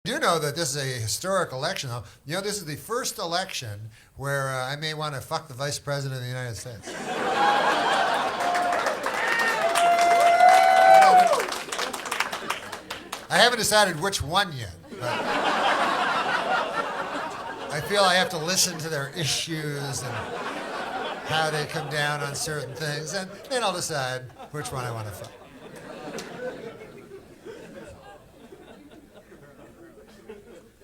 do know that this is a historic election, though. You know, this is the first election where I may want to fuck the Vice President of the United States. I haven't decided which one yet, but I feel I have to listen to their issues and how they come down on certain things, and then I'll decide which one I want to fuck.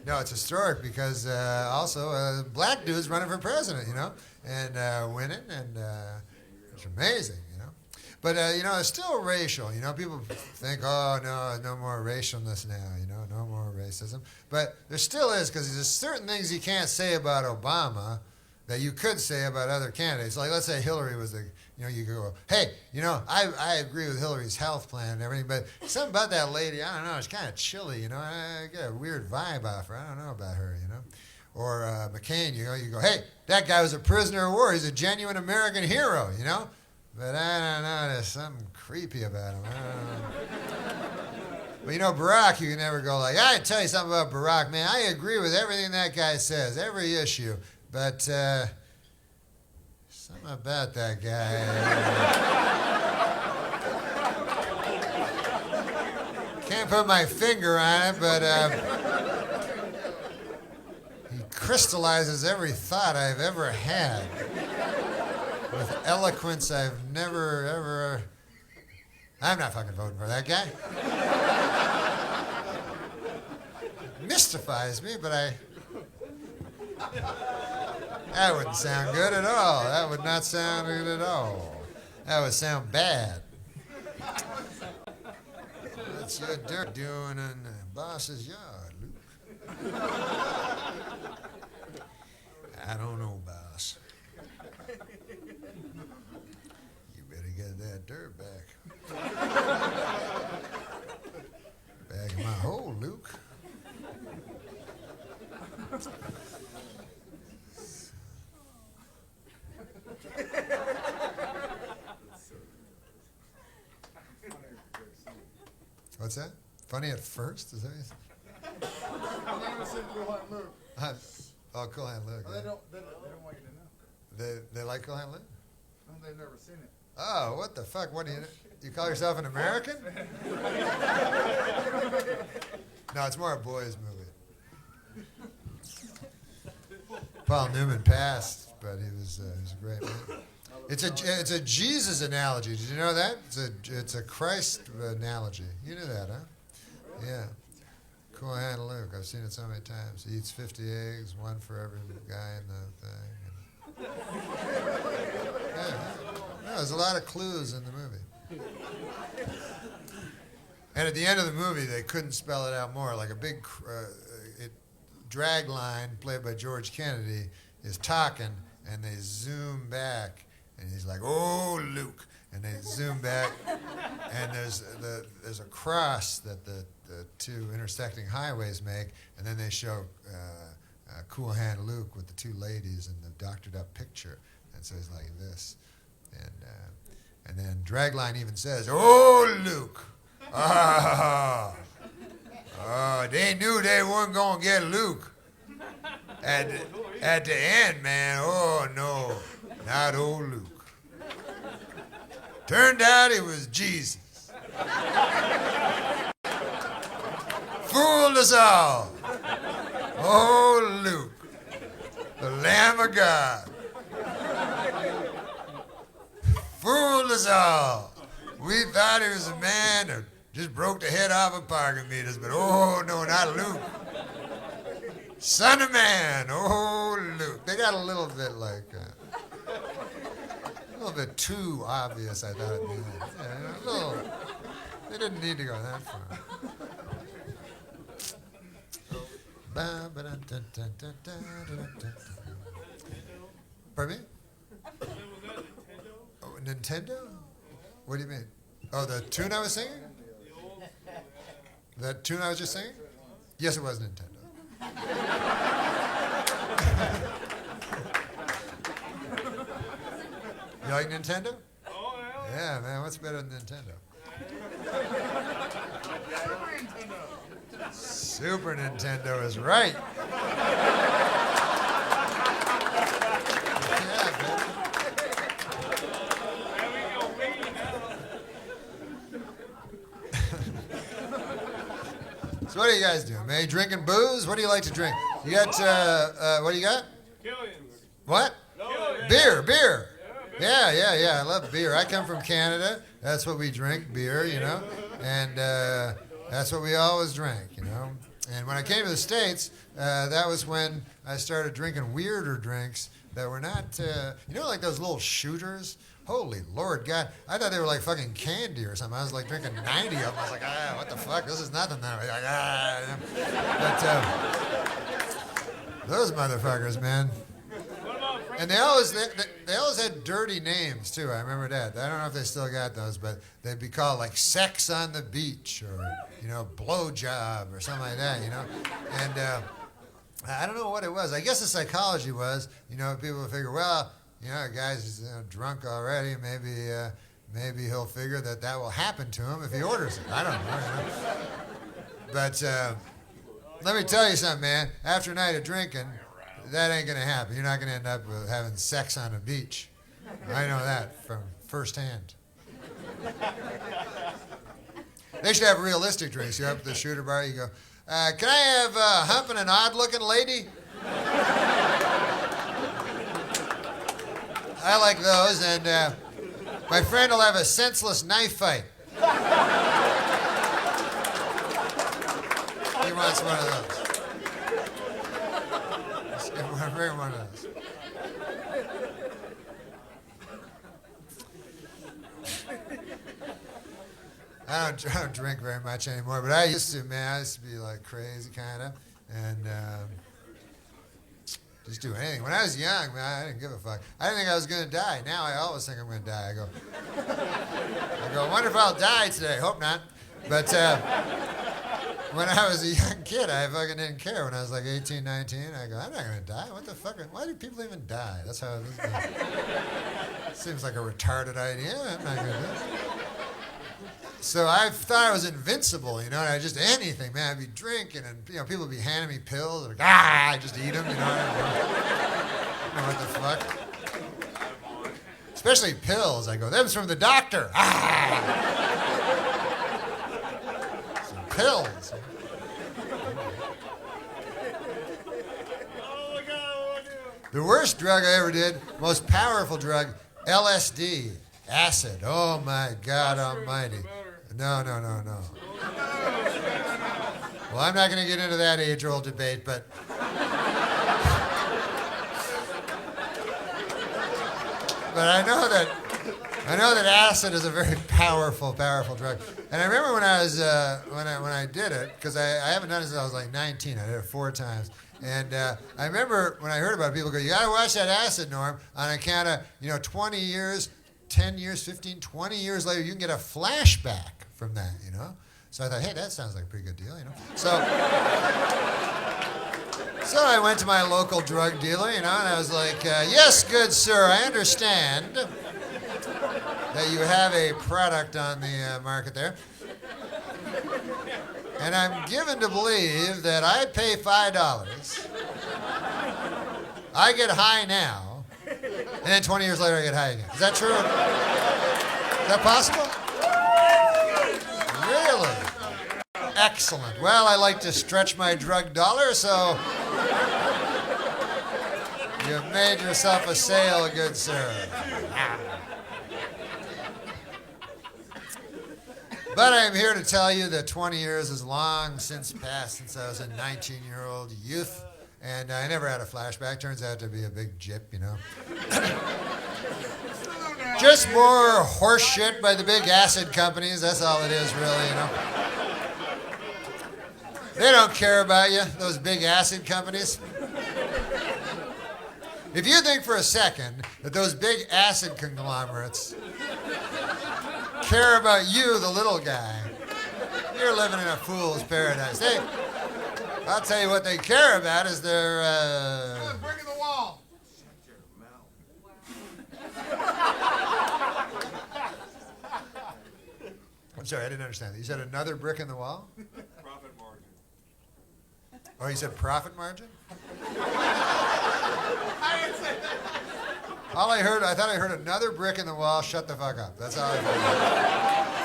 No, it's historic because also a black dude's running for president, you know, and winning, and it's amazing, you know. But, you know, it's still racial. You know, people think, oh, no more racialness now, you know, no more racism. But there still is, because there's certain things you can't say about Obama that you could say about other candidates. Like, let's say Hillary was the, you know, you go, hey, you know, I agree with Hillary's health plan and everything, but something about that lady, I don't know, it's kind of chilly, you know, I get a weird vibe off her. I don't know about her, you know. Or McCain, you know, you go, hey, that guy was a prisoner of war. He's a genuine American hero, you know. But I don't know, there's something creepy about him. I don't know. But, you know, Barack, you can never go like, I tell you something about Barack, man. I agree with everything that guy says, every issue. But something about that guy. Can't put my finger on it, but he crystallizes every thought I've ever had with eloquence I've never, ever. I'm not fucking voting for that guy. Mystifies me, but that wouldn't sound good at all. That would not sound good at all. That would sound bad. What's your dirt doing in the boss's yard, Luke? I don't know, boss. You better get that dirt back. Back in my hole, Luke. What's that? Funny at first? Is that what you said? I've never seen Cool Hand Luke. Oh, Cool Hand Luke. Oh, they don't want you to know. They like Cool Hand Luke? No, they've never seen it. Oh, what the fuck? What do you call yourself an American? No, it's more a boys' movie. Paul Newman passed, but he was a great man. It's a Jesus analogy. Did you know that? It's a Christ analogy. You knew that, huh? Yeah. Cool Hand Luke. I've seen it so many times. He eats 50 eggs, one for every guy in the thing. Yeah. No, there's a lot of clues in the movie. And at the end of the movie, they couldn't spell it out more. Like a big drag line played by George Kennedy is talking, and they zoom back. And he's like, oh, Luke. And they zoom back, and there's a cross that the two intersecting highways make, and then they show Cool Hand Luke with the two ladies in the doctored up picture. And so he's like this. And then Dragline even says, oh, Luke. They knew they weren't going to get Luke. At the end, man, oh, no. Not old Luke. Turned out it was Jesus. Fooled us all. Oh, Luke, the Lamb of God. Fooled us all. We thought he was a man that just broke the head off of parking meters, but oh, no, not Luke. Son of man, oh, Luke. They got a little bit like... a little bit too obvious, I thought. Yeah, they didn't need to go that far. Pardon me? Oh, Nintendo? What do you mean? Oh, the tune I was singing? That tune I was just singing? Yes, it was Nintendo. You like Nintendo? Oh, yeah. Yeah, man. What's better than Nintendo? Super Nintendo is right. Yeah, baby. So what are you guys doing, man? You drinking booze? What do you like to drink? You got, what do you got? What? Beer. Yeah. I love beer. I come from Canada. That's what we drink, beer, you know. And that's what we always drank, you know. And when I came to the States, that was when I started drinking weirder drinks that were not, you know, like those little shooters? Holy Lord God. I thought they were like fucking candy or something. I was like drinking 90 of them. I was like, what the fuck? This is nothing. Like, but those motherfuckers, man. And they always had dirty names too. I remember that. I don't know if they still got those, but they'd be called like Sex on the Beach or, you know, Blowjob or something like that, you know. And I don't know what it was. I guess the psychology was, you know, people would figure, well, you know, a guy's drunk already. Maybe he'll figure that will happen to him if he orders it. I don't know. You know? But let me tell you something, man. After a night of drinking, that ain't going to happen. You're not going to end up having sex on a beach. I know that from firsthand. They should have realistic drinks. You're up at the shooter bar, you go, can I have humping an odd-looking lady? I like those, and my friend will have a senseless knife fight. He wants one of those. Bring one of those. I don't drink very much anymore, but I used to, man. I used to be like crazy, kind of, and just do anything. When I was young, man, I didn't give a fuck. I didn't think I was going to die. Now I always think I'm going to die. I go, I wonder if I'll die today. Hope not. But when I was a young kid, I fucking didn't care. When I was like 18, 19, I go, I'm not going to die. What the fuck? Why do people even die? That's how it is. Seems like a retarded idea. I'm not going to do it. So I thought I was invincible, you know, and anything, man. I'd be drinking, and, you know, people would be handing me pills. Like, I just eat them, you know. I don't know what the fuck. Especially pills. I go, them's from the doctor. Some pills. The worst drug I ever did, most powerful drug, LSD, acid. Oh, my God almighty. No. Well, I'm not going to get into that age-old debate, but I know that acid is a very powerful drug. And I remember when I was when I did it, because I haven't done it since I was like 19. I did it 4 times. And I remember when I heard about it, people go, you got to watch that acid, Norm, on account of, you know, 20 years, 10 years, 15, 20 years later, you can get a flashback from that, you know? So I thought, hey, that sounds like a pretty good deal, you know? So I went to my local drug dealer, you know, and I was like, yes, good sir, I understand that you have a product on the market there. And I'm given to believe that I pay $5, I get high now, and then 20 years later I get high again. Is that true? Is that possible? Really? Excellent. Well, I like to stretch my drug dollar, so you've made yourself a sale, good sir. But I am here to tell you that 20 years has long since passed since I was a 19-year-old youth, and I never had a flashback. Turns out to be a big jip, you know. Just more horse shit by the big acid companies. That's all it is, really, you know. They don't care about you, those big acid companies. If you think for a second that those big acid conglomerates care about you, the little guy, you're living in a fool's paradise. I'll tell you what they care about is their... Brick in the wall. I'm sorry, I didn't understand that. You said another brick in the wall? Profit margin. Oh, you said profit margin? I didn't say that. All I thought I heard another brick in the wall. Shut the fuck up. That's all I heard.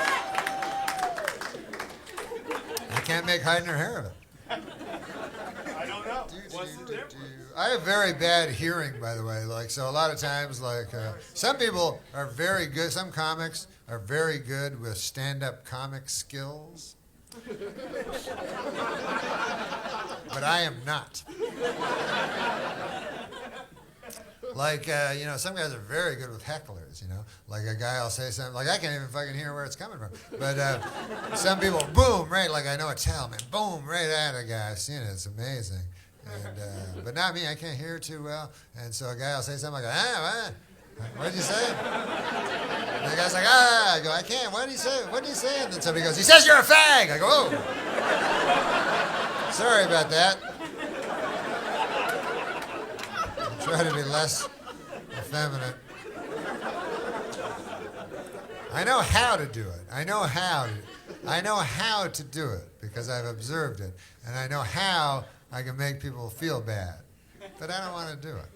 You can't make hide nor hair of it. I don't know. What's the difference? I have very bad hearing, by the way. Like, so a lot of times, like, some people are very good. Some comics are very good with stand-up comic skills, but I am not. Like, some guys are very good with hecklers, Like a guy will say something, like I can't even fucking hear where it's coming from. But some people, boom, right, like I know a tell, man, boom, right at a guy. I've seen it, it's amazing. And, but not me, I can't hear too well. And so a guy will say something, I go, what did you say? And the guy's like, I go, I can't, what did he say? What did he say? And then somebody goes, he says you're a fag. I go, oh. Sorry about that. Try to be less effeminate. I know how to do it. I know how to do it because I've observed it. And I know how I can make people feel bad. But I don't want to do it.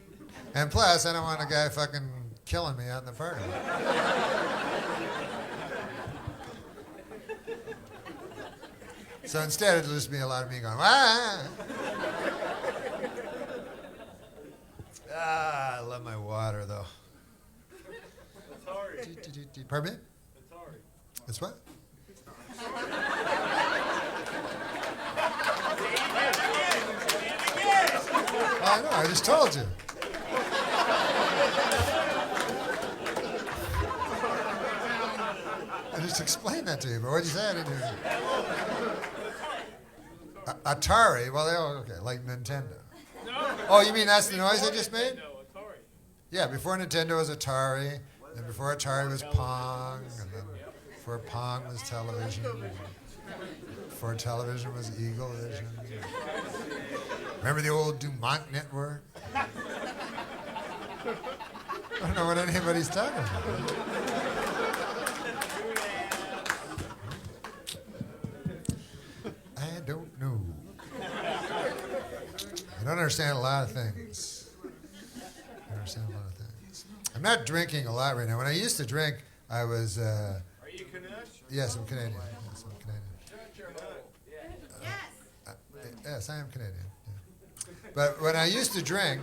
And plus, I don't want a guy fucking killing me out in the parking lot. So instead, it'll just be a lot of me going, I love my water, though. Pardon me? It's what? I know, I just told you. I just explained that to you, but what did you say? I didn't hear you. Atari? Well, okay, like Nintendo. Oh, you mean that's the noise I just made? Yeah, before Nintendo was Atari, and before Atari was Pong, and then before Pong was television, before television was Eagle Vision. Remember the old Dumont network? I don't know what anybody's talking about. I don't know. I don't understand a lot of things. I'm not drinking a lot right now. When I used to drink, I was... Are you Canuck? Yes, I'm Canadian. Yes, I am Canadian. Yeah. But when I used to drink,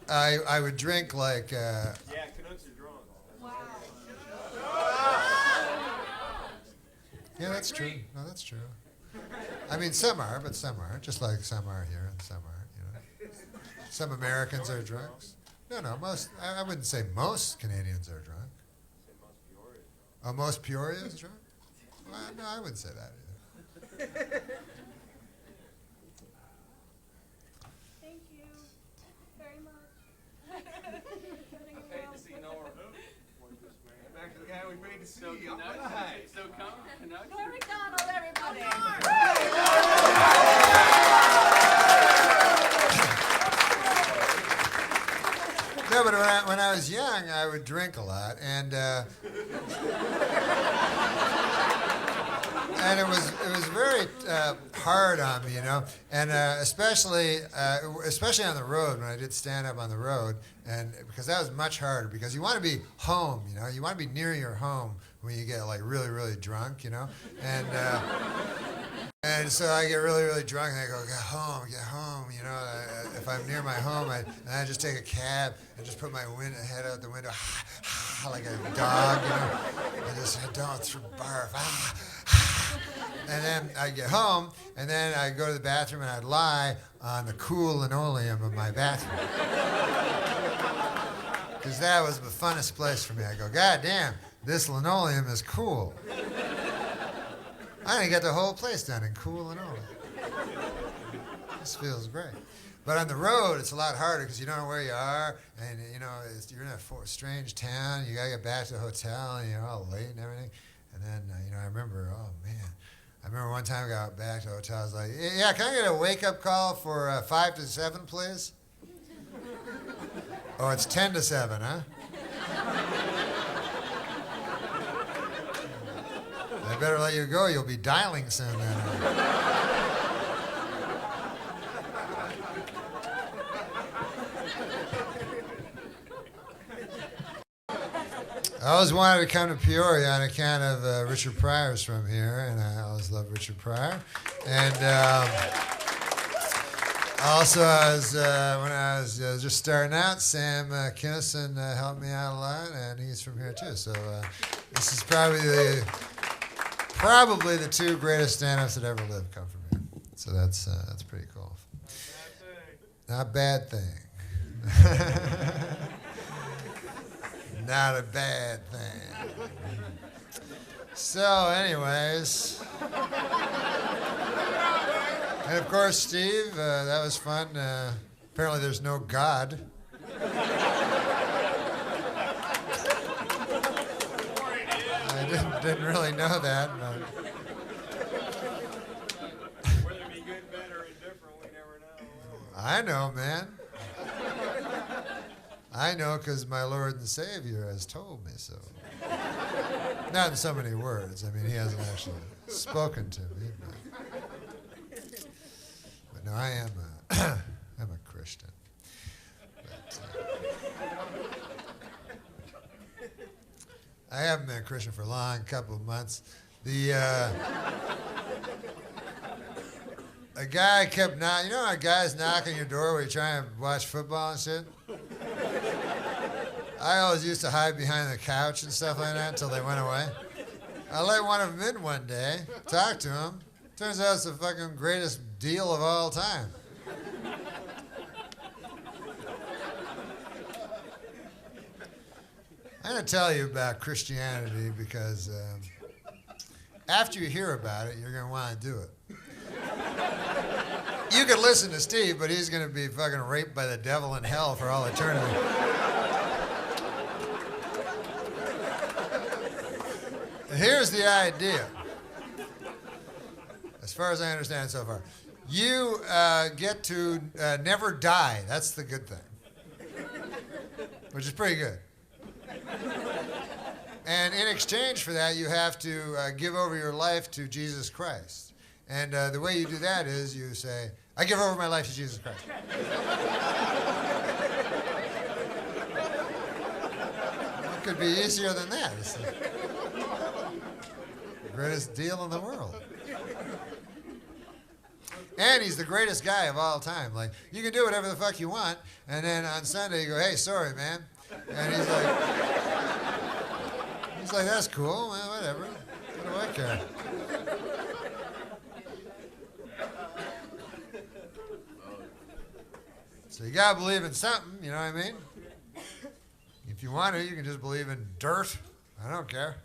I would drink like... Yeah, Canucks are drunk. Wow. Yeah, that's true. No, that's true. I mean, some are, but some aren't. Just like some are here and some aren't, Some Americans are drunks. No, most. I wouldn't say most Canadians are drunk. Oh, most Peoria is drunk? Well, no, I wouldn't say that either. Thank you very much. Back to the guy we paid to see. So come, Canucks. Norm MacDonald, everybody. No, but when I was young, I would drink a lot, and it was very hard on me, and especially on the road when I did stand up on the road, and because that was much harder because you want to be home, you want to be near your home when you get like really really drunk, and so I get really, really drunk, and I go, get home. If I'm near my home, I just take a cab and just put my head out the window, like a dog, and just don't barf, And then I'd get home, and then I'd go to the bathroom, and I'd lie on the cool linoleum of my bathroom. Because that was the funnest place for me. I go, God damn, this linoleum is cool. I'm going to get the whole place done in cool linoleum. This feels great. But on the road, it's a lot harder because you don't know where you are, and you're in a strange town. You gotta get back to the hotel, and you're all late and everything. And then I remember, one time I got back to the hotel. I was like, yeah, can I get a wake-up call for 5 to 7, please? Oh, it's 10 to 7, huh? I better let you go. You'll be dialing soon then. I always wanted to come to Peoria on account of Richard Pryor's from here, and I always loved Richard Pryor. And also, when I was just starting out, Sam Kinison helped me out a lot, and he's from here too. So this is probably the two greatest stand-ups that ever lived come from here. So that's pretty cool. Not a bad thing. Not a bad thing. So, anyways. And of course, Steve, that was fun. Apparently there's no God. I didn't really know that. But Whether it be good, bad, or indifferent, we never know. I know, man. I know because my Lord and Savior has told me so. Not in so many words. I mean, he hasn't actually spoken to me. But no, I am I'm a Christian. But, I haven't been a Christian for a long couple of months. A guy kept knocking. You know how guys knock on your door when you're trying to watch football and shit? I always used to hide behind the couch and stuff like that until they went away. I let one of them in one day, talked to him. Turns out it's the fucking greatest deal of all time. I'm going to tell you about Christianity because after you hear about it, you're going to want to do it. You could listen to Steve, but he's going to be fucking raped by the devil in hell for all eternity. Here's the idea, as far as I understand so far. You get to never die. That's the good thing, which is pretty good. And in exchange for that, you have to give over your life to Jesus Christ. And the way you do that is you say, I give over my life to Jesus Christ. What could be easier than that? It's the greatest deal in the world. And he's the greatest guy of all time. Like, you can do whatever the fuck you want, and then on Sunday you go, hey, sorry, man. And he's like, that's cool, man, whatever. What do I care? So you gotta believe in something, you know what I mean? If you want to, you can just believe in dirt. I don't care.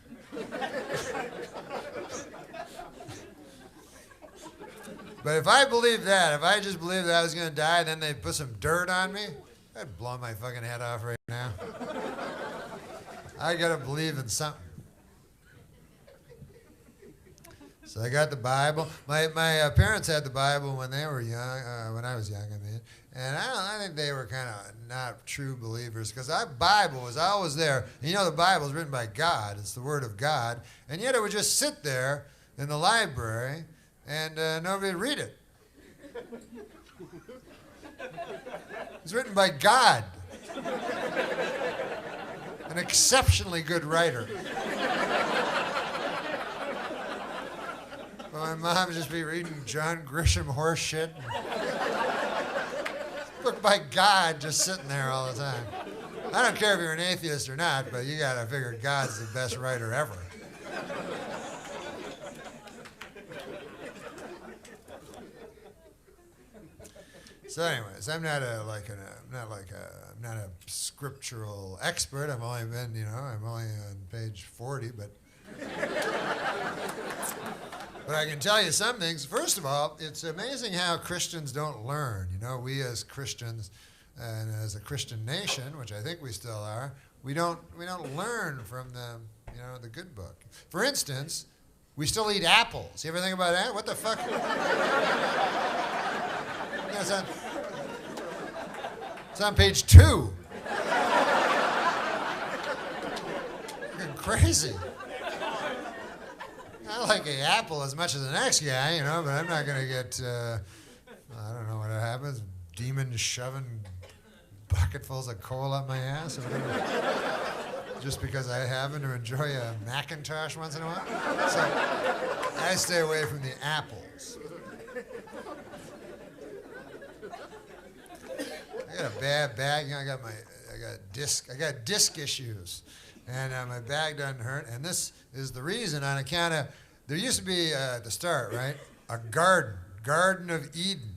But if I believed that, if I just believed that I was going to die, then they'd put some dirt on me, I'd blow my fucking head off right now. I got to believe in something. So I got the Bible. My parents had the Bible when they were young, when I was young, I mean. And I think they were kind of not true believers because that Bible was always there. And you know the Bible is written by God. It's the Word of God. And yet it would just sit there in the library and nobody would read it. It's written by God. An exceptionally good writer. But my mom would just be reading John Grisham horse shit. Book by God just sitting there all the time. I don't care if you're an atheist or not, but you gotta figure God's the best writer ever. So, anyways, I'm not a scriptural expert. I'm only on page 40, but I can tell you some things. First of all, it's amazing how Christians don't learn. You know, we as Christians and as a Christian nation, which I think we still are, we don't learn from the good book. For instance, we still eat apples. You ever think about that? What the fuck? It's on page 2. Fucking crazy. I like an apple as much as the next guy, you know, but I'm not going to get, I don't know what happens, demons shoving bucketfuls of coal up my ass or whatever. just because I happen to enjoy a Macintosh once in a while. So I stay away from the apples. I got a bad back. You know, I got disc issues, and my back doesn't hurt. And this is the reason on account of there used to be at the start, right, a Garden of Eden.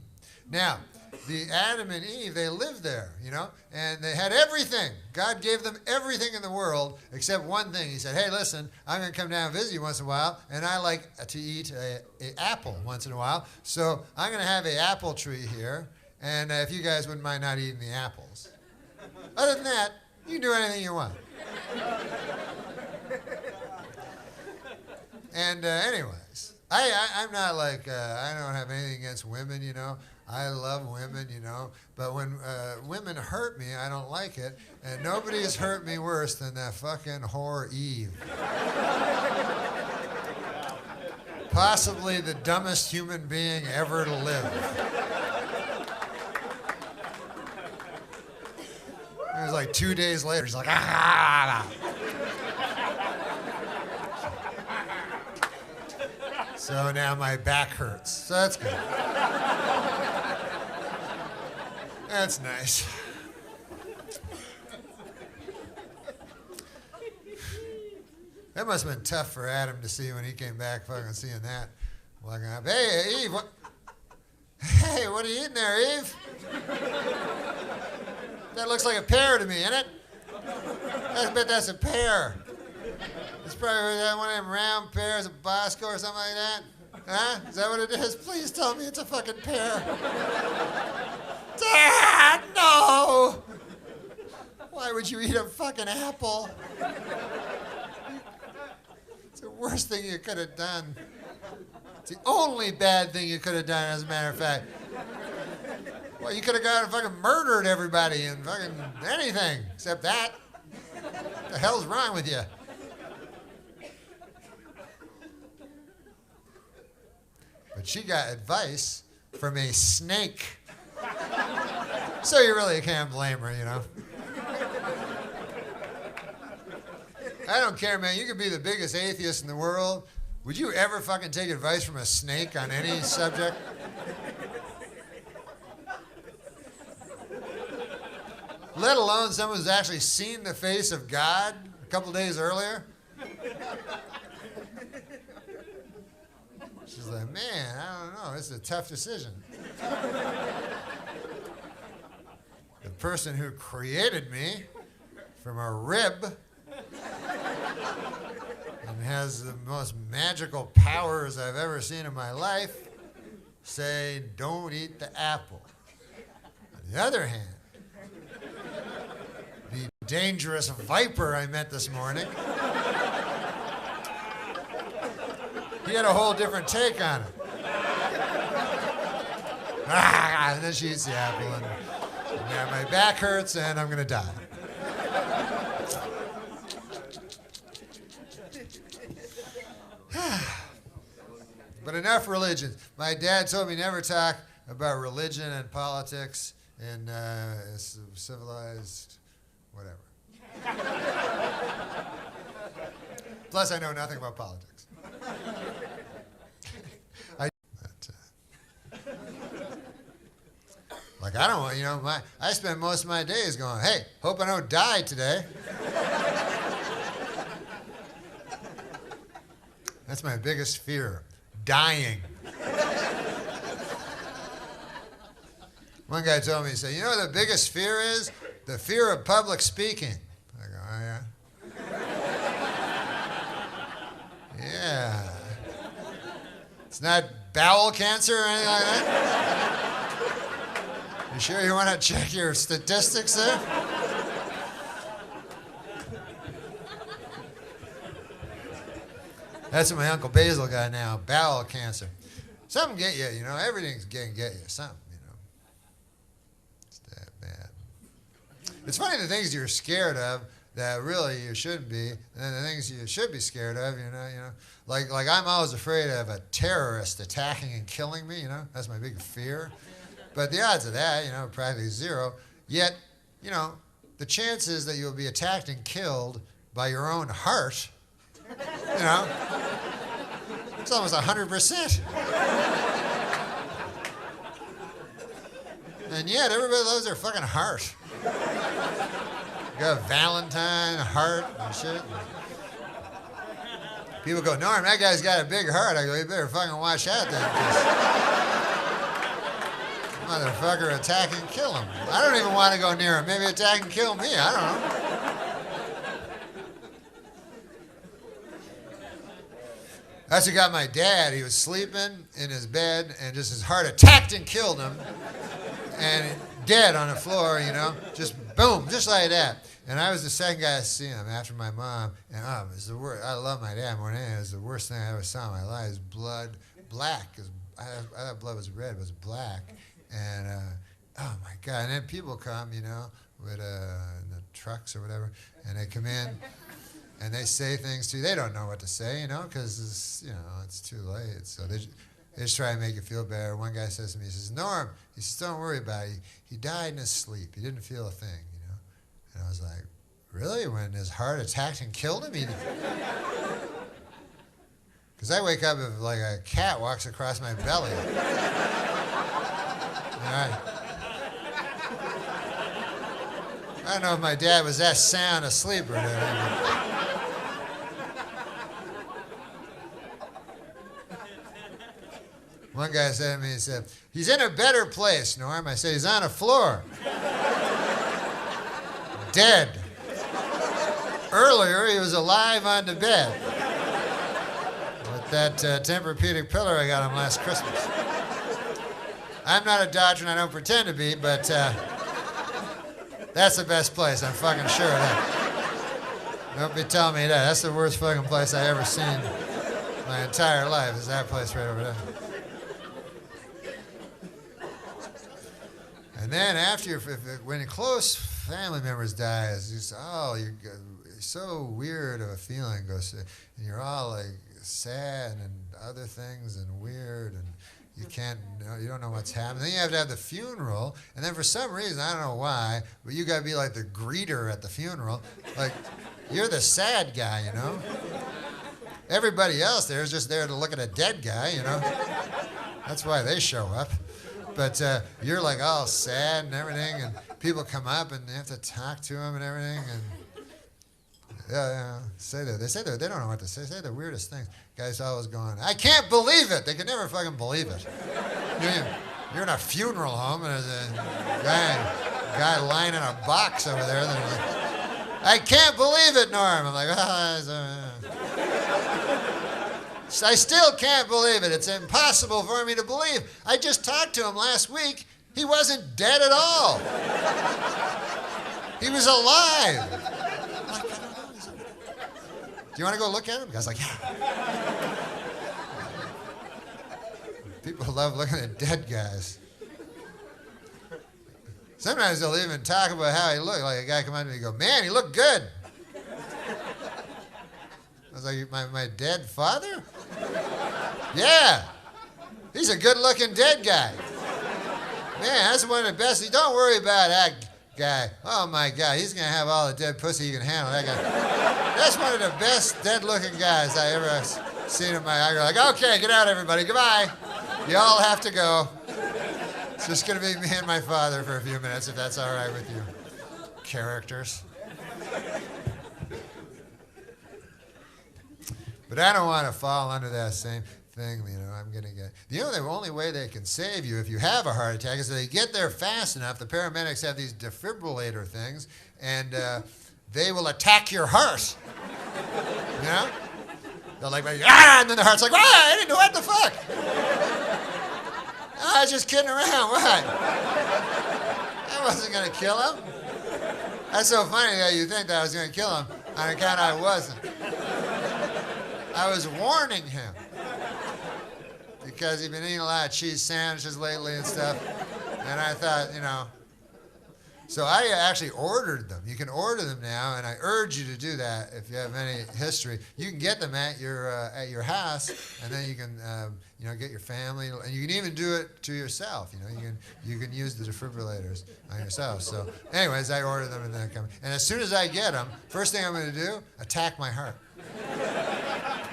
Now, the Adam and Eve, they lived there, you know, and they had everything. God gave them everything in the world except one thing. He said, hey, listen, I'm going to come down and visit you once in a while, and I like to eat an apple once in a while, so I'm going to have an apple tree here, and if you guys wouldn't mind not eating the apples. Other than that, you can do anything you want. And anyways, I'm not like, I don't have anything against women, you know. I love women, you know. But when women hurt me, I don't like it. And nobody has hurt me worse than that fucking whore Eve. Possibly the dumbest human being ever to live. It was like 2 days later, she's like, ah. So now my back hurts. So that's good. That's nice. That must have been tough for Adam to see when he came back, fucking seeing that. Walking up, hey, Eve, what? Hey, what are you eating there, Eve? That looks like a pear to me, isn't it? I bet that's a pear. It's probably one of them round pears, a Bosco or something like that. Huh? Is that what it is? Please tell me it's a fucking pear. Dad, no! Why would you eat a fucking apple? It's the worst thing you could have done. It's the only bad thing you could have done, as a matter of fact. Well, you could have gone and fucking murdered everybody and fucking anything except that. What the hell's wrong with you? But she got advice from a snake. So you really can't blame her, you know. I don't care, man. You could be the biggest atheist in the world. Would you ever fucking take advice from a snake on any subject? Let alone someone who's actually seen the face of God a couple days earlier. She's like, man, I don't know. This is a tough decision. The person who created me from a rib and has the most magical powers I've ever seen in my life say, don't eat the apple. On the other hand, the dangerous viper I met this morning, he had a whole different take on it. And then she eats the apple, and now my back hurts, and I'm going to die. But enough religion. My dad told me never talk about religion and politics in civilized whatever. Plus, I know nothing about politics. Like, I don't want, you know, I spend most of my days going, hey, hope I don't die today. That's my biggest fear, dying. One guy told me, he said, you know what the biggest fear is? The fear of public speaking. I go, oh, yeah? Yeah. It's not bowel cancer or anything like that? You sure you want to check your statistics there? That's what my Uncle Basil got now, bowel cancer. Something get you, you know, everything's getting get you, something, you know. It's that bad. It's funny the things you're scared of that really you shouldn't be, and then the things you should be scared of, you know. Like I'm always afraid of a terrorist attacking and killing me, you know. That's my big fear. But the odds of that, you know, practically zero. Yet, you know, the chances that you'll be attacked and killed by your own heart, you know, it's almost 100%. And yet, everybody loves their fucking heart. You got Valentine, heart, and shit. People go, Norm, that guy's got a big heart. I go, you better fucking watch out then, because motherfucker attack and kill him. I don't even want to go near him. Maybe attack and kill me. I don't know. That's what got my dad. He was sleeping in his bed, and just his heart attacked and killed him. And dead on the floor, you know, just boom, just like that. And I was the second guy to see him after my mom. And it was the worst. I love my dad more than anything. It was the worst thing I ever saw in my life. His blood, black. I thought blood was red, but it was black. And oh my God! And then people come, you know, with the trucks or whatever, and they come in, and they say things to you. They don't know what to say, you know, because it's too late. So they just try to make you feel better. One guy says to me, he says, Norm, he says, don't worry about it. He died in his sleep. He didn't feel a thing, you know. And I was like, really? When his heart attacked and killed him? Because I wake up if like a cat walks across my belly. All right. I don't know if my dad was that sound asleep or not. One guy said to me, he said, he's in a better place, Norm. I said, he's on a floor. Dead. Earlier, he was alive on the bed. With that Tempur-Pedic pillow I got him last Christmas. I'm not a doctor and I don't pretend to be, but that's the best place. I'm fucking sure of that. Don't be telling me that. That's the worst fucking place I ever seen my entire life, is that place right over there. And then after, when close family members die, it's just, you're so weird of a feeling goes, and you're all like sad and other things and weird, and you don't know what's happening. Then you have to have the funeral, and then for some reason, I don't know why, but you got to be like the greeter at the funeral. Like, you're the sad guy, you know? Everybody else there is just there to look at a dead guy, you know? That's why they show up. But you're like all sad and everything, and people come up and you have to talk to them and everything, and they say they don't know what to say the weirdest things. Guys always going, I can't believe it. They can never fucking believe it. You're in a funeral home and there's a guy lying in a box over there. Like, I can't believe it, Norm. I'm like, I still can't believe it. It's impossible for me to believe. I just talked to him last week. He wasn't dead at all. He was alive. I'm like, I don't know. Do you want to go look at him? The guy's like, yeah. People love looking at dead guys. Sometimes they'll even talk about how he looked. Like a guy come up to me and go, man, he looked good. I was like, my dead father? Yeah. He's a good-looking dead guy. Man, that's one of the best. Don't worry about that guy. Oh, my God. He's going to have all the dead pussy you can handle. That guy. That's one of the best dead-looking guys I ever seen in my eye. Like, okay, get out, everybody. Goodbye. You all have to go. It's just going to be me and my father for a few minutes, if that's all right with you. Characters. But I don't want to fall under that same thing, you know. I'm going to get... The only way they can save you if you have a heart attack is if they get there fast enough. The paramedics have these defibrillator things, and they will attack your heart. You know? They're like, and then the heart's like, I didn't know what the fuck. I was just kidding around. What? I wasn't going to kill him. That's so funny that you think that I was going to kill him on account I wasn't. I was warning him because he'd been eating a lot of cheese sandwiches lately and stuff. And I thought, So I actually ordered them. You can order them now, and I urge you to do that if you have any history. You can get them at your house, and then you can get your family, and you can even do it to yourself. You can use the defibrillators on yourself. So, anyways, I order them, and then they come. And as soon as I get them, first thing I'm going to do, attack my heart,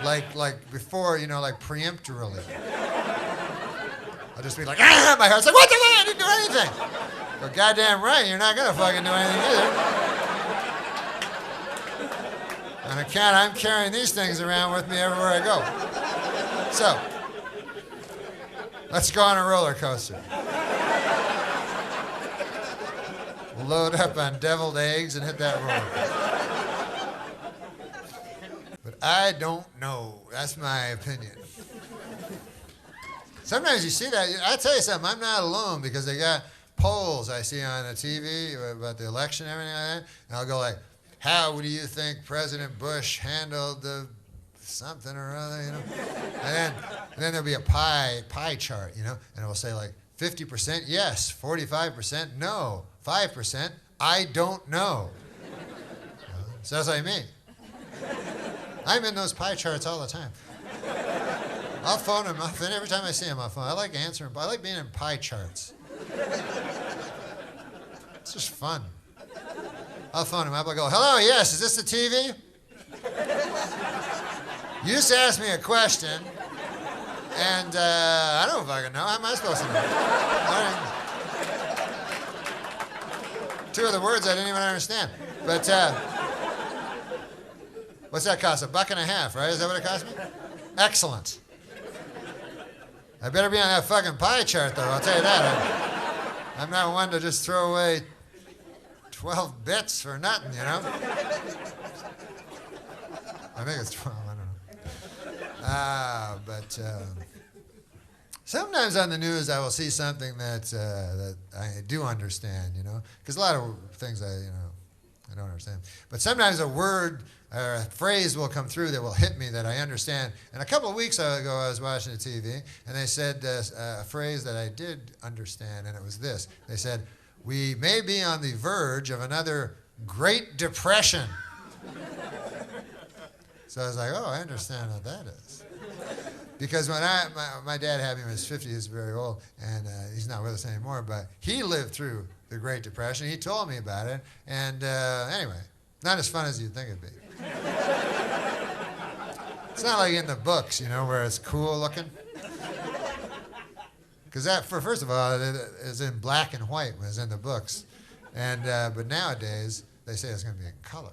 like before, like preemptorily. I'll just be like, my heart's like, what the fuck? I didn't do anything. Well, goddamn right, you're not gonna fucking do anything either. On account, I'm carrying these things around with me everywhere I go. So, let's go on a roller coaster. Load up on deviled eggs and hit that roller. But I don't know. That's my opinion. Sometimes you see that. I'll tell you something. I'm not alone because they got polls I see on the TV about the election and everything like that. And I'll go like, how do you think President Bush handled the something or other, And then there'll be a pie chart, and it will say like 50% yes, 45% no, 5% I don't know. So that's what I mean. I'm in those pie charts all the time. I'll phone him up, and every time I see him, I'll phone. I like answering. I like being in pie charts. It's just fun. I'll phone him up. I'll go, hello, yes, is this the TV? You just asked me a question, and I don't fucking know. How am I supposed to know? Two of the words I didn't even understand. But what's that cost? $1.50, right? Is that what it cost me? Excellent. I better be on that fucking pie chart, though. I'll tell you that. I'm not one to just throw away 12 bits for nothing, I think it's 12. I don't know. But sometimes on the news I will see something that I do understand, because a lot of things I don't understand. But sometimes a word or a phrase will come through that will hit me that I understand. And a couple of weeks ago, I was watching the TV, and they said a phrase that I did understand, and it was this. They said, we may be on the verge of another Great Depression. So I was like, oh, I understand what that is. Because when my dad had me when he was 50, he was very old, and he's not with us anymore, but he lived through the Great Depression. He told me about it, and anyway, not as fun as you'd think it'd be. It's not like in the books, where it's cool looking. Because that, first of all, it is in black and white when it's in the books, and but nowadays they say it's going to be in color.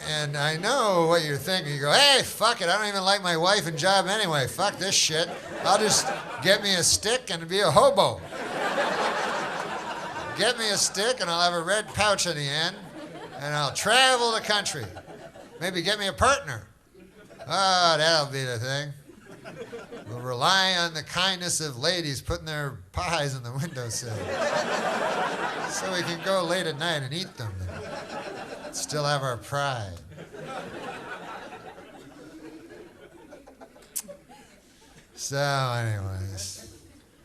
And I know what you're thinking. You go, hey, fuck it. I don't even like my wife and job anyway. Fuck this shit. I'll just get me a stick and be a hobo. Get me a stick and I'll have a red pouch on the end and I'll travel the country. Maybe get me a partner. Ah, that'll be the thing. We'll rely on the kindness of ladies putting their pies in the windowsill so we can go late at night and eat them. Still have our pride. So, anyways,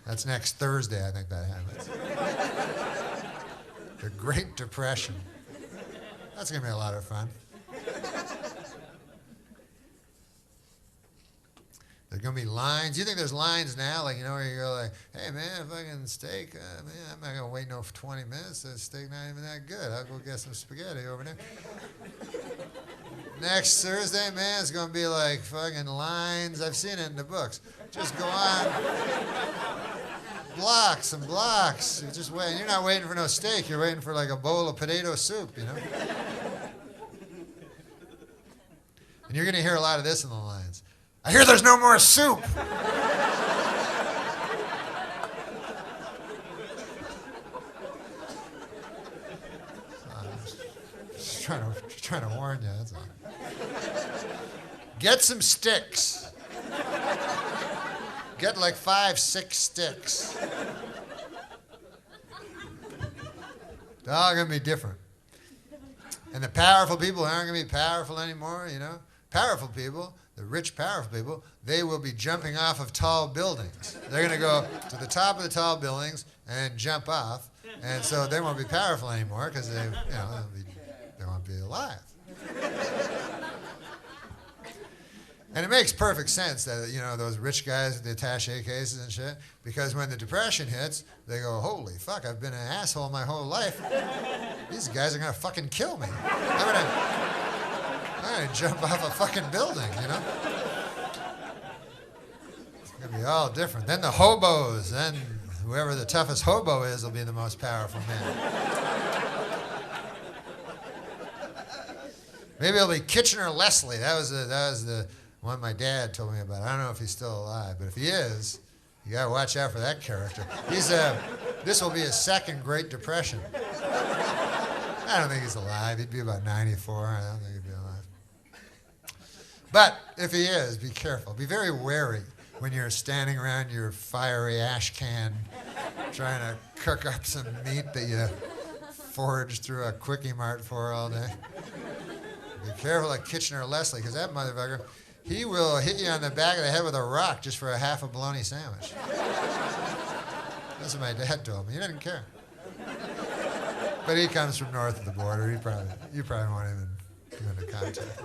that's next Thursday, I think that happens. The Great Depression. That's going to be a lot of fun. There's going to be lines. You think there's lines now? Like, where you go like, hey, man, fucking steak, man, I'm not going to wait no 20 minutes. The steak not even that good. I'll go get some spaghetti over there. Next Thursday, man, it's going to be like fucking lines. I've seen it in the books. Just go on. Blocks and blocks. You're just waiting. You're not waiting for no steak. You're waiting for like a bowl of potato soup, And you're going to hear a lot of this in the lines. I hear there's no more soup. Just trying to warn you. That's all. Get some sticks. Get like 5, 6 sticks. They're all going to be different. And the powerful people aren't going to be powerful anymore, Powerful people, the rich, powerful people, they will be jumping off of tall buildings. They're going to go to the top of the tall buildings, and jump off, and so they won't be powerful anymore because they won't be alive. And it makes perfect sense that, those rich guys with the attaché cases and shit, because when the Depression hits, they go, holy fuck, I've been an asshole my whole life. These guys are going to fucking kill me. I'm going to jump off a fucking building, It's going to be all different. Then the hobos, then whoever the toughest hobo is will be the most powerful man. Maybe it'll be Kitchener Leslie. That was the one my dad told me about. I don't know if he's still alive, but if he is, you gotta watch out for that character. This will be his second Great Depression. I don't think he's alive. He'd be about 94. I don't think he'd be alive. But if he is, be careful. Be very wary when you're standing around your fiery ash can trying to cook up some meat that you foraged through a Quickie Mart for all day. Be careful of Kitchener Leslie, because that motherfucker, he will hit you on the back of the head with a rock just for a half a bologna sandwich. That's what my dad told me. He didn't care. But he comes from north of the border. You probably won't even come into contact.